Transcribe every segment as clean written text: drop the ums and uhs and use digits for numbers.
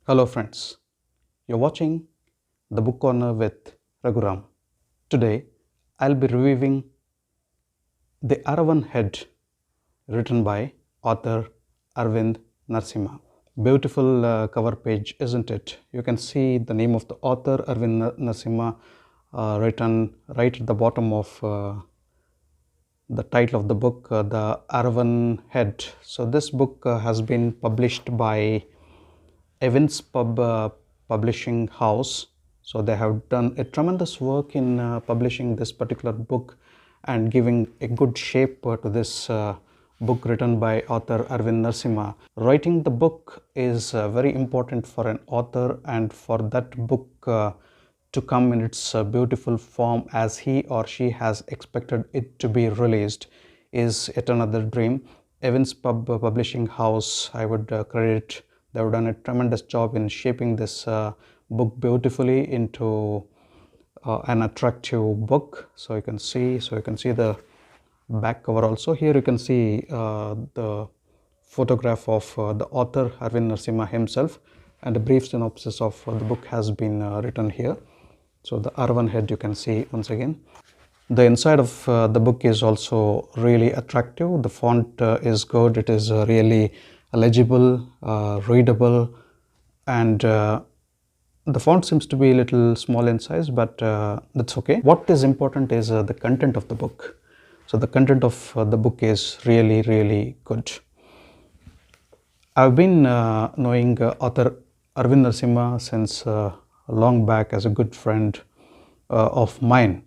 Hello friends, you're watching The Book Corner with Raghuram. Today I'll be reviewing The Aravan Head, written by author Arvind Narasimha. Beautiful cover page, isn't it? You can see the name of the author Arvind Narasimha written right at the bottom of the title of the book, The Aravan Head. So this book has been published by Evans Publishing House. So they have done a tremendous work in publishing this particular book and giving a good shape to this book written by author Arvind Narasimha. Writing the book is very important for an author, and for that book to come in its beautiful form as he or she has expected it to be released is yet another dream. Evans Publishing House, I would credit. They have done a tremendous job in shaping this book beautifully into an attractive book. So you can see the back cover also. Here you can see the photograph of the author Arvind Narasimha himself, and a brief synopsis of the book has been written here. So the Aravan Head you can see once again. The inside of the book is also really attractive. The font is good. It is really legible, readable, and the font seems to be a little small in size, but that's okay. What is important is the content of the book. So the content of the book is really good. I've been knowing author Arvind Narasimha since long back as a good friend of mine.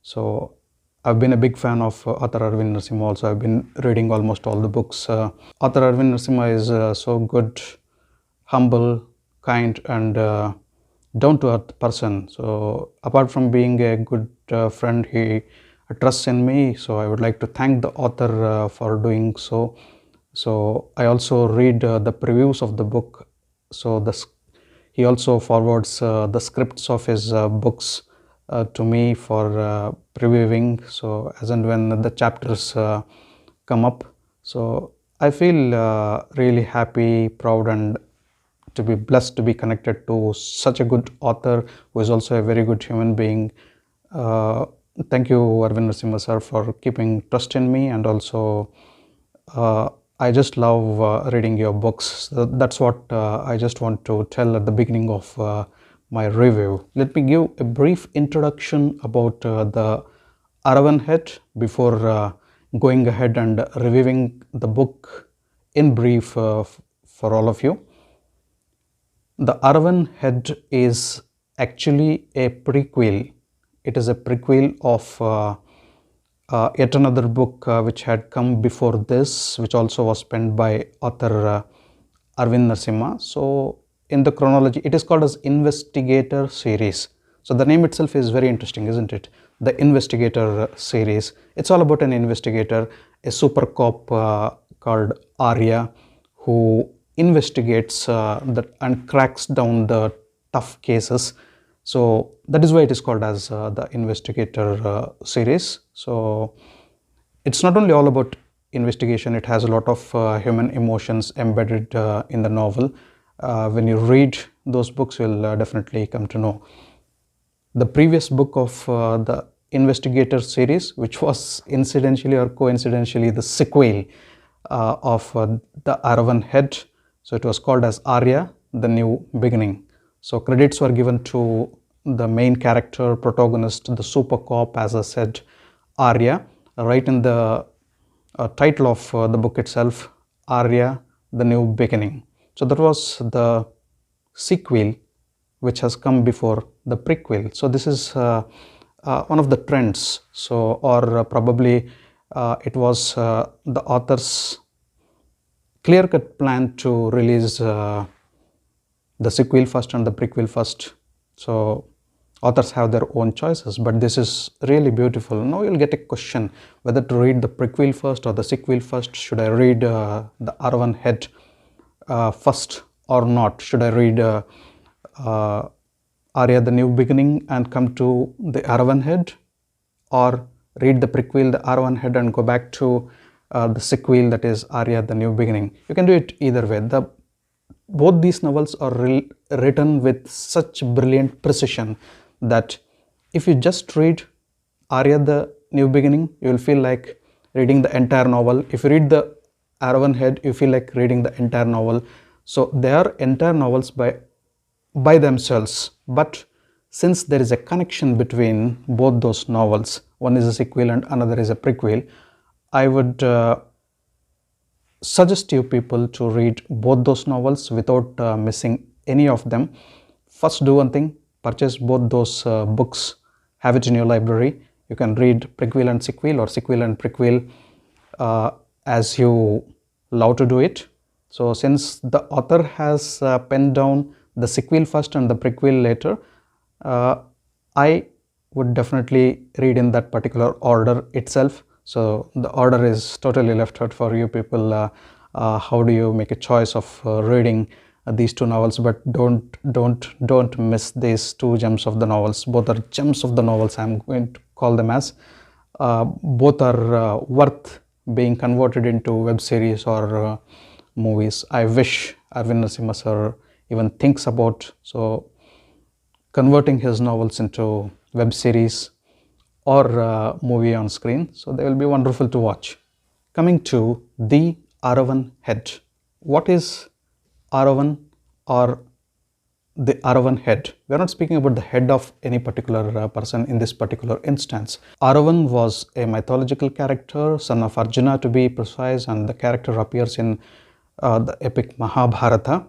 So I've been a big fan of author Arvind Narasimha also. I've been reading almost all the books. Author Arvind Narasimha is so good, humble, kind, and down-to-earth person. So apart from being a good friend, he trusts in me. So I would like to thank the author for doing so. So I also read the previews of the book. So he also forwards the scripts of his books to me for previewing. So as and when the chapters come up, so I feel really happy, proud, and to be blessed to be connected to such a good author who is also a very good human being. Thank you, Arvind Narasimha sir, for keeping trust in me, and also I just love reading your books. So that's what I just want to tell at the beginning of my review. Let me give a brief introduction about the Aravan Head before going ahead and reviewing the book in brief for all of you. The Aravan Head is actually a prequel. It is a prequel of yet another book which had come before this, which also was penned by author Arvind Narasimha. So in the chronology, it is called as Investigator series. So the name itself is very interesting, isn't it? The Investigator series. It's all about an investigator, a super cop called Arya, who investigates and cracks down the tough cases. So that is why it is called as the Investigator series. So it's not only all about investigation, it has a lot of human emotions embedded in the novel. When you read those books, you'll definitely come to know. The previous book of the Investigator series, which was incidentally or coincidentally the sequel of the Aravan Head. So it was called as Arya, the New Beginning. So credits were given to the main character, protagonist, the super cop, as I said, Arya, right in the title of the book itself, Arya, the New Beginning. So that was the sequel which has come before the prequel. So this is one of the trends. So or probably it was the author's clear-cut plan to release the sequel first and the prequel first. So authors have their own choices, but this is really beautiful. Now you'll get a question whether to read the prequel first or the sequel first. Should I read the Aravan Head first or not? Should I read Arya, the New Beginning, and come to the Aravan Head, or read the prequel, the Aravan Head, and go back to the sequel, that is Arya, the New Beginning? You can do it either way. The Both these novels are written with such brilliant precision that if you just read Arya the New Beginning, you will feel like reading the entire novel. If you read the Aravan Head, you feel like reading the entire novel. So they are entire novels by themselves, but since there is a connection between both those novels, one is a sequel and another is a prequel, I would suggest you people to read both those novels without missing any of them. First, do one thing: purchase both those books, have it in your library. You can read prequel and sequel, or sequel and prequel, as you love to do it. So since the author has penned down the sequel first and the prequel later, I would definitely read in that particular order itself. So the order is totally left out for you people. How do you make a choice of reading these two novels? But don't miss these two gems of the novels. Both are gems of the novels, I'm going to call them as. Both are worth being converted into web series or movies. I wish Arvind Narasimha sir even thinks about converting his novels into web series or movie on screen. So they will be wonderful to watch. Coming to the Aravan Head. What is Aravan or the Aravan head? We are not speaking about the head of any particular person in this particular instance. Aravan was a mythological character, son of Arjuna to be precise, and the character appears in the epic Mahabharata.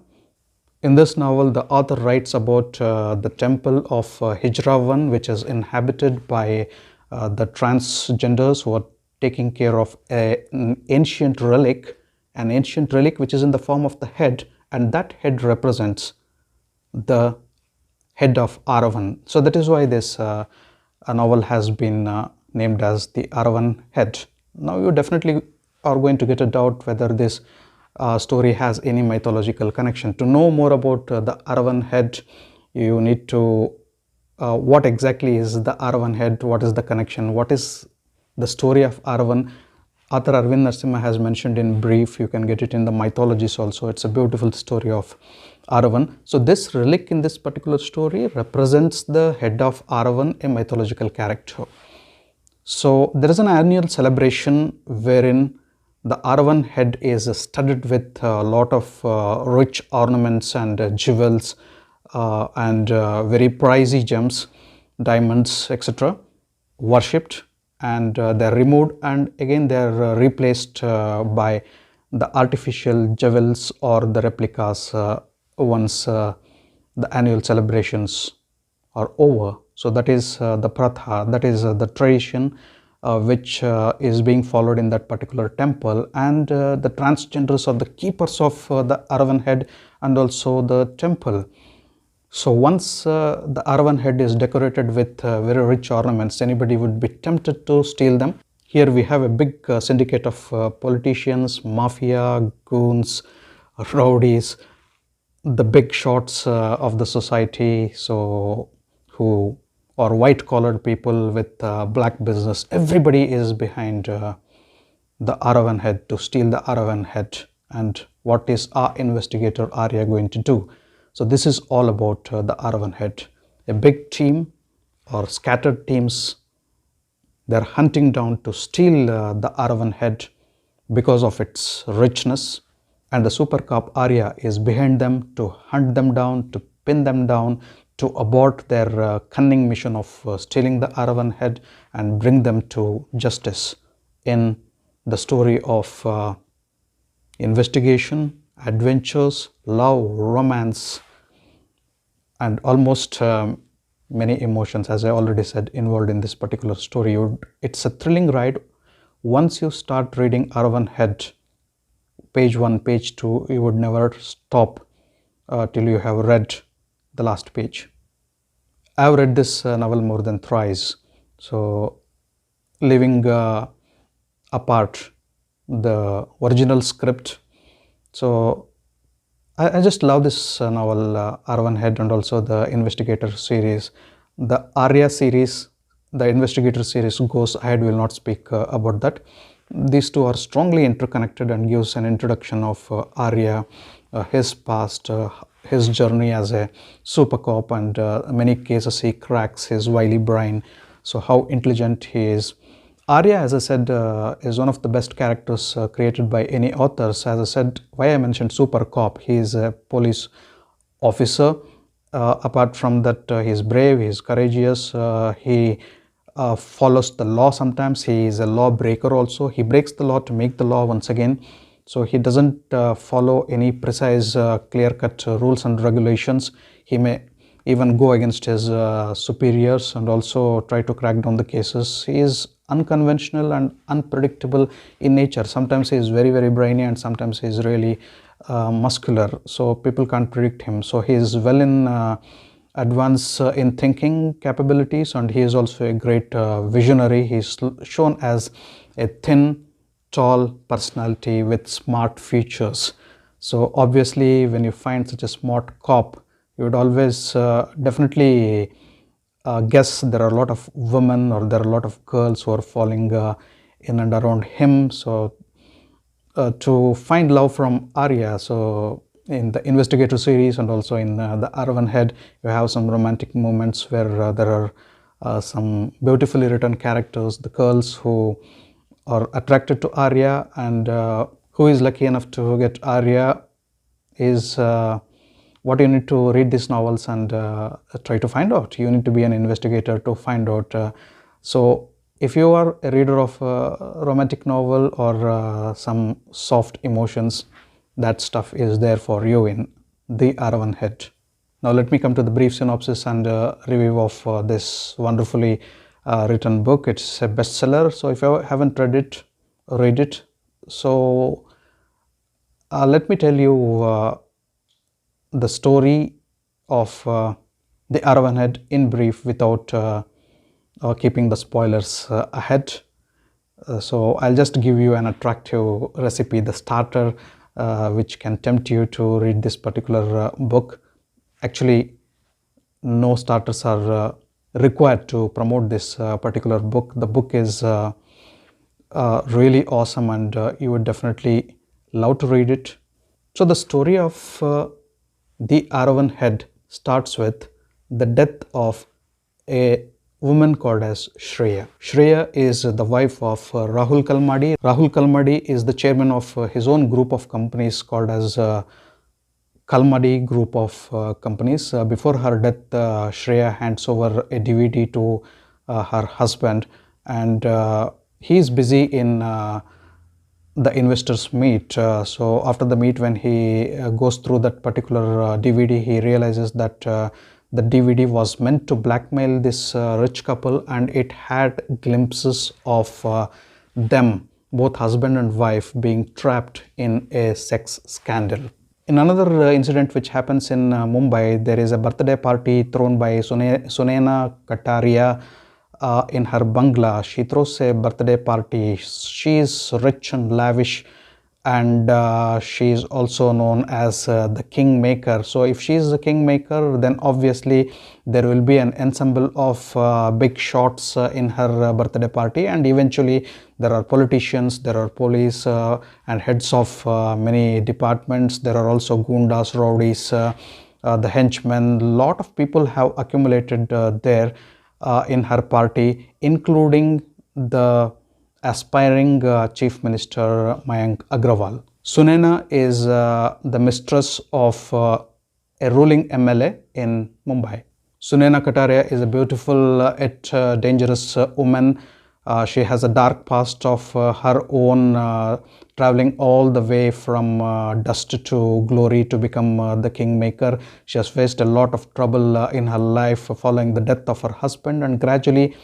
In this novel, the author writes about the temple of Hijravan, which is inhabited by the transgenders who are taking care of an ancient relic which is in the form of the head, and that head represents the head of Aravan. So that is why this novel has been named as the Aravan Head. Now you definitely are going to get a doubt whether this story has any mythological connection. To know more about the Aravan Head, you need to what exactly is the Aravan Head, what is the connection, what is the story of Aravan. Author Arvind Narasimha has mentioned in brief. You can get it in the mythologies also. It's a beautiful story of Aravan. So this relic in this particular story represents the head of Aravan, a mythological character. So there is an annual celebration wherein the Aravan head is studded with a lot of rich ornaments and jewels and very pricey gems, diamonds, etc. worshipped, and they are removed and again they are replaced by the artificial jewels or the replicas once the annual celebrations are over. So that is the pratha, that is the tradition which is being followed in that particular temple, and the transgenders are the keepers of the Aravan head and also the temple. So once the Aravan head is decorated with very rich ornaments, anybody would be tempted to steal them. Here we have a big syndicate of politicians, mafia, goons, rowdies, the big shots of the society, so who are white collared people with black business. Everybody is behind the Aravan head to steal the Aravan head. And what is our investigator Arya going to do? So this is all about the Aravan head. A big team or scattered teams, they're hunting down to steal the Aravan head because of its richness, and the super cop Arya is behind them to hunt them down, to pin them down, to abort their cunning mission of stealing the Aravan head and bring them to justice in the story of investigation, adventures, love, romance, and almost many emotions, as I already said, involved in this particular story. It's a thrilling ride. Once you start reading Aravan Head, page 1, page 2, you would never stop till you have read the last page. I have read this novel more than thrice. So leaving apart the original script, so I just love this novel, Aravan Head, and also the Investigator series. The Arya series, the Investigator series goes ahead, we will not speak about that. These two are strongly interconnected and gives an introduction of Arya his past, his journey as a super cop, and many cases he cracks his wily brain. So how intelligent he is. Arya, as I said, is one of the best characters created by any authors. As I said, why I mentioned super cop, he is a police officer. Apart from that, he is brave, he is courageous, he follows the law sometimes, he is a law breaker also. He breaks the law to make the law once again. So he doesn't follow any precise, clear-cut rules and regulations. He may even go against his superiors and also try to crack down the cases. He is unconventional and unpredictable in nature. Sometimes he is very, very brainy, and sometimes he is really muscular. So people can't predict him. So he is well in advance in thinking capabilities, and he is also a great visionary. He is shown as a thin, tall personality with smart features. So obviously, when you find such a smart cop, you would always definitely guess there are a lot of women, or there are a lot of girls who are falling in and around him. So to find love from Arya, so in the investigative series and also in the Aravan Head, you have some romantic moments where there are some beautifully written characters, the girls who are attracted to Arya, and who is lucky enough to get Arya is what you need to read these novels and try to find out. You need to be an investigator to find out. So if you are a reader of a romantic novel or some soft emotions, that stuff is there for you in The Aravan Head. Now let me come to the brief synopsis and review of this wonderfully written book. It's a bestseller, so if you haven't read it, read it. So let me tell you the story of The Aravan Head in brief, without keeping the spoilers ahead. So I'll just give you an attractive recipe, the starter, which can tempt you to read this particular book. Actually, no starters are required to promote this particular book. The book is really awesome, and you would definitely love to read it. So the story of The Aravan Head starts with the death of a woman called as Shreya. Shreya is the wife of Rahul Kalmadi. Rahul Kalmadi is the chairman of his own group of companies called as Kalmadi Group of Companies. Before her death, Shreya hands over a DVD to her husband, and he is busy in the investors meet. So after the meet, when he goes through that particular DVD, he realizes that the DVD was meant to blackmail this rich couple, and it had glimpses of them, both husband and wife, being trapped in a sex scandal. In another incident which happens in Mumbai, there is a birthday party thrown by Sunaina Kataria in her bungalow. She throws a birthday party. She is rich and lavish, and she is also known as the kingmaker. So if she is the kingmaker, then obviously there will be an ensemble of big shots in her birthday party, and eventually there are politicians, there are police and heads of many departments. There are also gundas, rowdies, the henchmen. Lot of people have accumulated there in her party, including the aspiring Chief Minister Mayank Agrawal. Sunaina is the mistress of a ruling MLA in Mumbai. Sunaina Kataria is a beautiful yet dangerous woman. She has a dark past of her own, traveling all the way from dust to glory to become the kingmaker. She has faced a lot of trouble in her life following the death of her husband, and gradually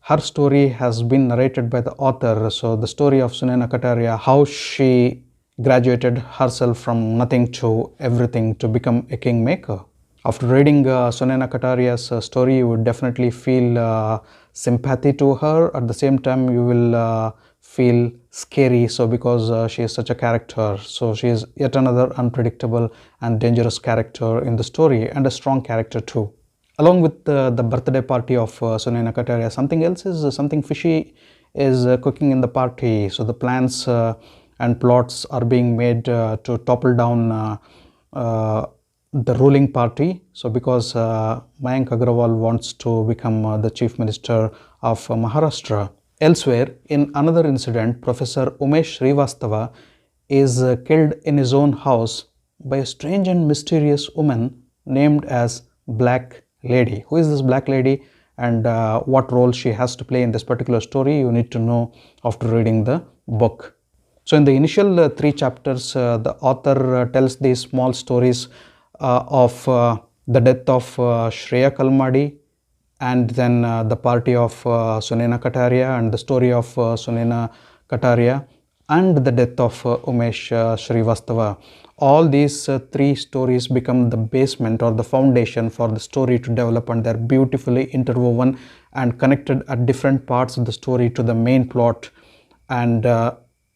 her story has been narrated by the author. So the story of Sunaina Kataria, how she graduated herself from nothing to everything to become a kingmaker. After reading Sunaina Kataria's story, you would definitely feel sympathy to her. At the same time, you will feel scary, so because she is such a character. So she is yet another unpredictable and dangerous character in the story, and a strong character too. Along with the birthday party of Sunaina Kataria, something fishy is cooking in the party. So the plans and plots are being made to topple down the ruling party. So because Mayank Agrawal wants to become the chief minister of Maharashtra. Elsewhere, in another incident, Professor Umesh Srivastava is killed in his own house by a strange and mysterious woman named as Black Lady. Who is this Black Lady and what role she has to play in this particular story? You need to know after reading the book. So in the initial 3 chapters, the author tells these small stories of the death of Shreya Kalmadi, and then the party of Sunena Kataria and the story of Sunena Kataria, and the death of Umesh Srivastava. All these 3 stories become the basement or the foundation for the story to develop, and they're beautifully interwoven and connected at different parts of the story to the main plot, and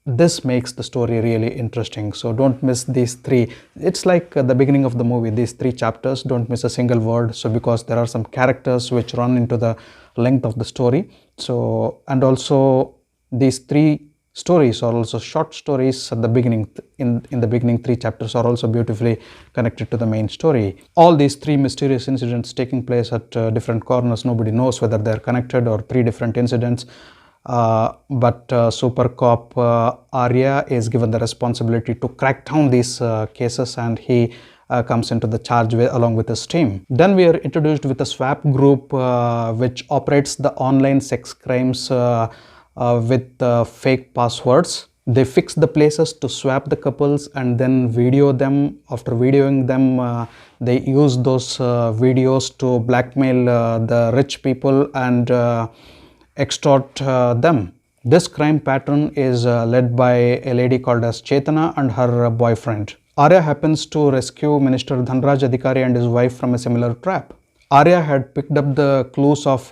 this makes the story really interesting. So don't miss these 3. It's like the beginning of the movie, these 3 chapters, don't miss a single word. So because there are some characters which run into the length of the story. So, and also these 3 stories are also short stories at the beginning. In the beginning 3 chapters are also beautifully connected to the main story. All these 3 mysterious incidents taking place at different corners. Nobody knows whether they're connected or 3 different incidents. But Super Cop Arya is given the responsibility to crack down these cases, and he comes into the charge along with his team. Then we are introduced with a swap group which operates the online sex crimes with fake passwords. They fix the places to swap the couples and then video them. After videoing them, they use those videos to blackmail the rich people and extort them. This crime pattern is led by a lady called as Chetana and her boyfriend. Arya happens to rescue Minister Dhanraj Adhikari and his wife from a similar trap. Arya had picked up the clues of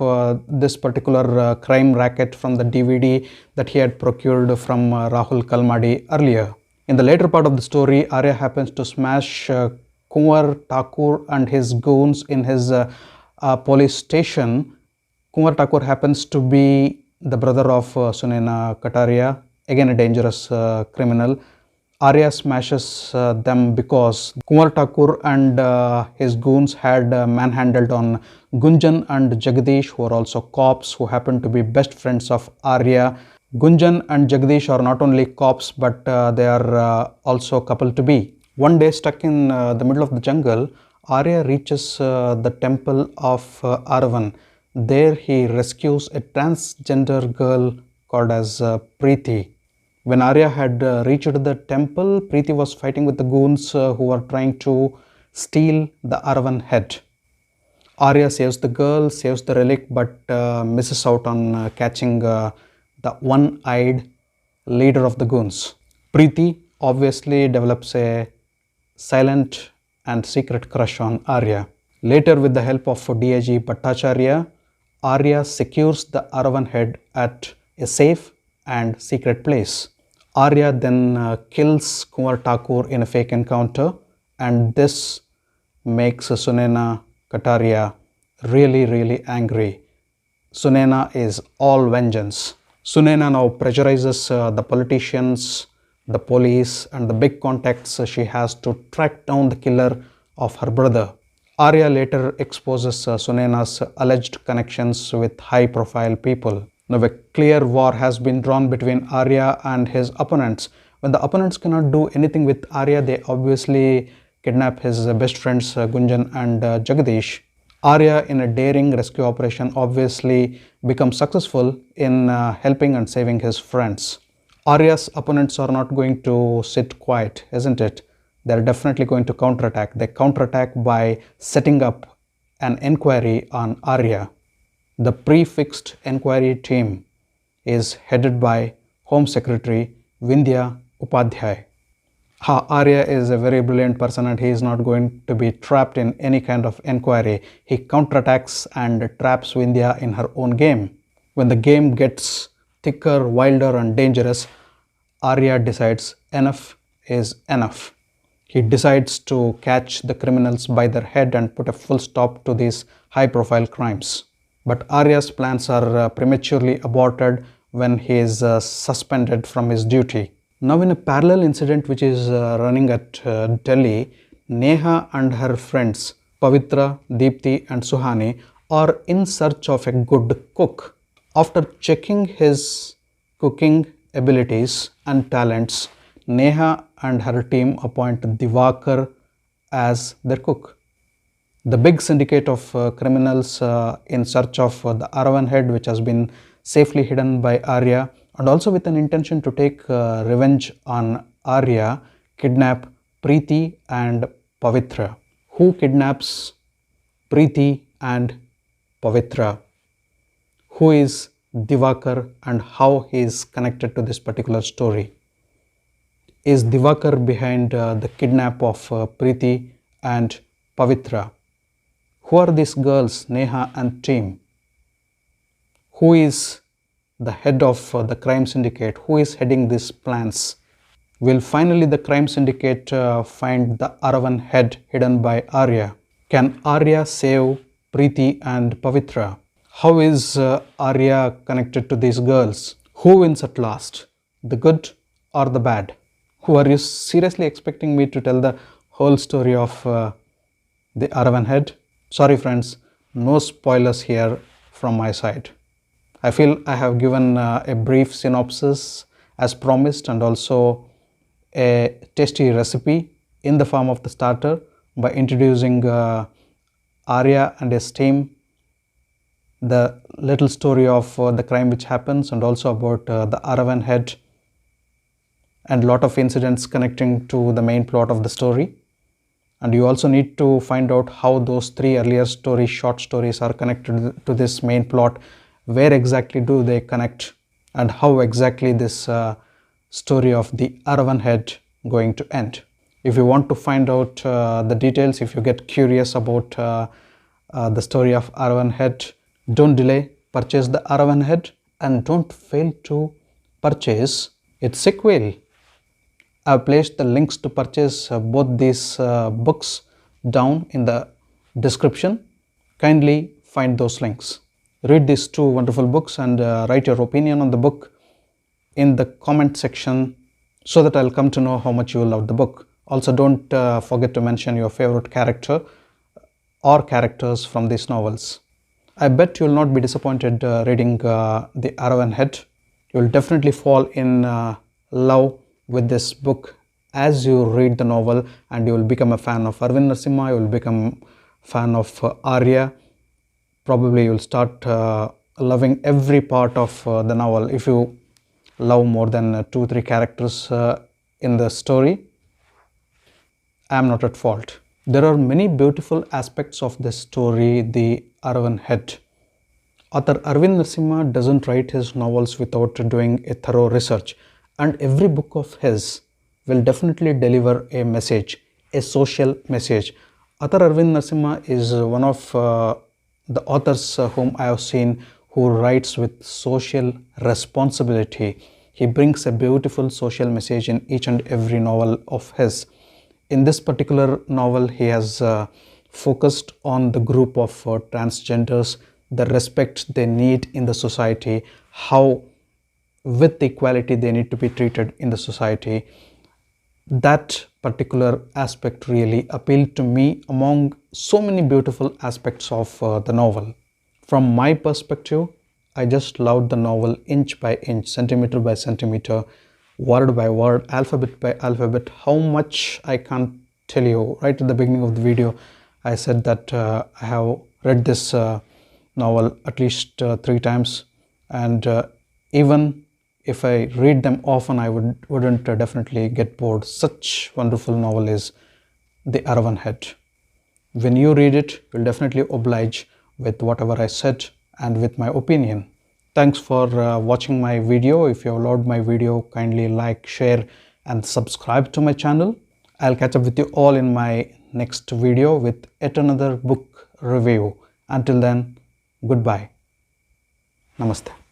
this particular crime racket from the DVD that he had procured from Rahul Kalmadi earlier. In the later part of the story, Arya happens to smash Kunwar Thakur and his goons in his police station. Kunwar Thakur happens to be the brother of Sunena Kataria, again a dangerous criminal. Arya smashes them because Kunwar Thakur and his goons had manhandled on Gunjan and Jagdish, who are also cops who happen to be best friends of Arya. Gunjan and Jagdish are not only cops, but they are also couple to be. One day, stuck in the middle of the jungle, Arya reaches the temple of Aravan. There he rescues a transgender girl called as Preeti. When Arya had reached the temple, Preeti was fighting with the goons who were trying to steal the Aravan head. Arya saves the girl, saves the relic, but misses out on catching the one-eyed leader of the goons. Preeti obviously develops a silent and secret crush on Arya. Later, with the help of DIG Bhattacharya, Arya secures the Aravan head at a safe and secret place. Arya then kills Kunwar Thakur in a fake encounter, and this makes Sunena Kataria really angry. Sunena is all vengeance. Sunena now pressurizes the politicians, the police and the big contacts she has to track down the killer of her brother. Arya later exposes Sunena's alleged connections with high-profile people. Now a clear war has been drawn between Arya and his opponents. When the opponents cannot do anything with Arya, they obviously kidnap his best friends Gunjan and Jagdish. Arya, in a daring rescue operation, obviously becomes successful in helping and saving his friends. Arya's opponents are not going to sit quiet, isn't it? They're definitely going to counterattack. They counterattack by setting up an inquiry on Arya. The prefixed inquiry team is headed by Home Secretary Vindhya Upadhyay. Arya is a very brilliant person and he is not going to be trapped in any kind of inquiry. He counterattacks and traps Vindhya in her own game. When the game gets thicker, wilder and dangerous, Arya decides enough is enough. He decides to catch the criminals by their head and put a full stop to these high-profile crimes. But Arya's plans are prematurely aborted when he is suspended from his duty. Now in a parallel incident which is running at Delhi, Neha and her friends Pavitra, Deepthi, and Suhani are in search of a good cook. After checking his cooking abilities and talents, Neha and her team appoint Divakar as their cook. The big syndicate of criminals in search of the Aravan head, which has been safely hidden by Arya, and also with an intention to take revenge on Arya, kidnap Preeti and Pavitra. Who kidnaps Preeti and Pavitra? Who is Divakar and how he is connected to this particular story? Is Divakar behind the kidnap of Preeti and Pavitra? Who are these girls, Neha and team? Who is the head of the crime syndicate? Who is heading these plans? Will finally the crime syndicate find the Aravan head hidden by Arya? Can Arya save Preeti and Pavitra? How is Arya connected to these girls? Who wins at last? The good or the bad? Who are you seriously expecting me to tell the whole story of the Aravan head? Sorry friends, no spoilers here from my side. I feel I have given a brief synopsis as promised and also a tasty recipe in the form of the starter by introducing Arya and his team, the little story of the crime which happens and also about the Aravan head and lot of incidents connecting to the main plot of the story. And you also need to find out how those three earlier short stories are connected to this main plot. Where exactly do they connect and how exactly this story of the Aravan head going to end. If you want to find out the details, if you get curious about the story of Aravan head, don't delay, purchase the Aravan head and don't fail to purchase its sequel. I have placed the links to purchase both these books down in the description. Kindly find those links. Read these two wonderful books and write your opinion on the book in the comment section so that I'll come to know how much you love the book. Also, don't forget to mention your favorite character or characters from these novels. I bet you will not be disappointed reading the Aravan head. You will definitely fall in love with this book as you read the novel, and you will become a fan of Arvind Narasimha, you will become a fan of Arya. Probably you will start loving every part of the novel. If you love more than 2-3 characters in the story, I am not at fault. There are many beautiful aspects of this story, the Aravan head. Author Arvind Narasimha doesn't write his novels without doing a thorough research, and every book of his will definitely deliver a message, a social message. Author Arvind Narasimha is one of the authors whom I have seen who writes with social responsibility. He brings a beautiful social message in each and every novel of his. In this particular novel, he has focused on the group of transgenders, the respect they need in the society, how with equality they need to be treated in the society. That particular aspect really appealed to me among so many beautiful aspects of the novel. From my perspective, I just loved the novel inch by inch, centimeter by centimeter, word by word, alphabet by alphabet. How much I can't tell you. Right at the beginning of the video, I said that I have read this novel at least 3 times, and even if I read them often, I wouldn't definitely get bored. Such wonderful novel is The Aravan Head. When you read it, you'll definitely oblige with whatever I said and with my opinion. Thanks for watching my video. If you have loved my video, kindly like, share and subscribe to my channel. I'll catch up with you all in my next video with yet another book review. Until then, goodbye. Namaste.